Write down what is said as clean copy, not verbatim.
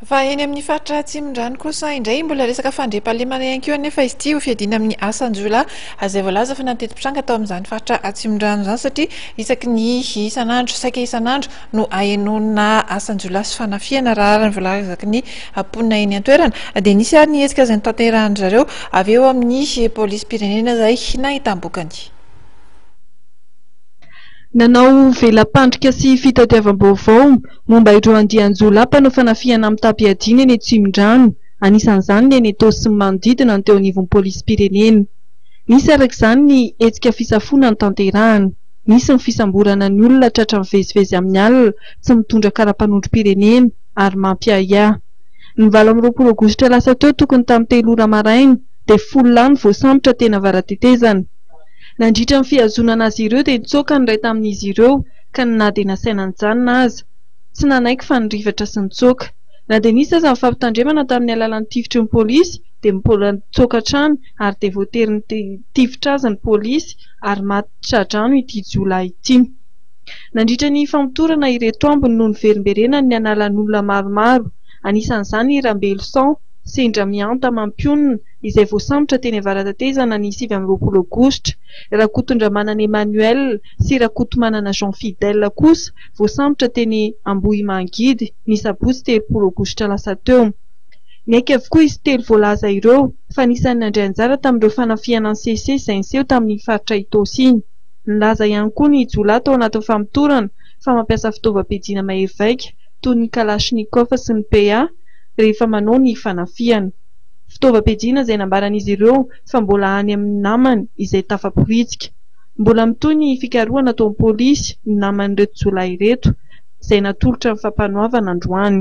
Fa eny amin'ny faritra Atsimondrano kosa indray mbola resaka fandriam-pahalemana ihany koa anefa izy ity ho fiadiana amin'ny asan-jiolahy izay voalaza fa nantetim-pitranga tao amin'izany faritra Atsimondrano izany satria isaky ny isan'andro saika isan'andro no ahenoana asan-jiolahy sy fanafiana raha ny voalaza isaky ny amponina eny an-toerana dia nisy ary ny hetsika izay notanterahany zareo avy eo amin'ny polisym-pirenena izay nahitam-bokany. Nanao velam-pandrika sy fitadiavam-baovao momba ireo andian-jiolahy mpanao fanafiana amin'ny tabiadina eny Atsimondrano. Anisan'izany ny eny Etosy sy ny manodidina no teo anivon'ny polisym-pirenena. Nisy arak'izany ny hetsika fisafoana ny tanterahana. Nisy ny fisamborana ny olona tratra mivezivezy amin'ny alina tsy mitondra kara-panondro-pirenena ary mampiahiahy. Ny 20 Aogositra lasa teo tokony tamin'ny 3 ora maraina dia folo lahy ny voasambotra tena avara-tetezana. Nandritra ny fihazonana azy ireo dia nitsoaka ny iray tamin'izy ireo ka nady nasaina nijanona aza. Tsy nanaiky fa nirivatra sy nitsoaka. Na dia nisy aza mifampitandremana tamin'ny alalan'ny tifitry ny polisy dia mbola nitsoaka hatrany ary dia voatery ny tifitra azy ny polisy ary maty tradrano ity jiolahy ity. Nandritra ny famotorana ireto ambiny noho ny verimberenany ny analan'olona maromaro. Anisan'izany i Rambelson, sendra mianta mampionona izay voasambotra teny avara-tetezana ny 7 Aogositra. Rakotondramanana Emmanuel sy rakotomanana Jean Fidèle kosa voasambotra teny Ambohimangidy ny sabotsy 3 Aogositra lasa teo. Miaiky avokoa izy telo voalaza ireo fa nisan'ny nandray anjara tamin'ireo fanafiana ny CC izay niseho tamin'ny faritra Itosy iny. Nilaza ihany koa ny jiolahy tao anatin'ny famotorana fa mampiasa fitaovam-piadiana mahevaika toy ny Kalashnikov sy ny PA rehefa manao ny fanafiana. Fitaovam-piadiana izay nambaran'izy ireo fa mbola any amin'ny namany izay tafaporitsika. Mbola mitohy ny fikarohana ataon'ny polisy ny naman'ireto jiolahy ireto izay natolotra ny fampanoavana androany.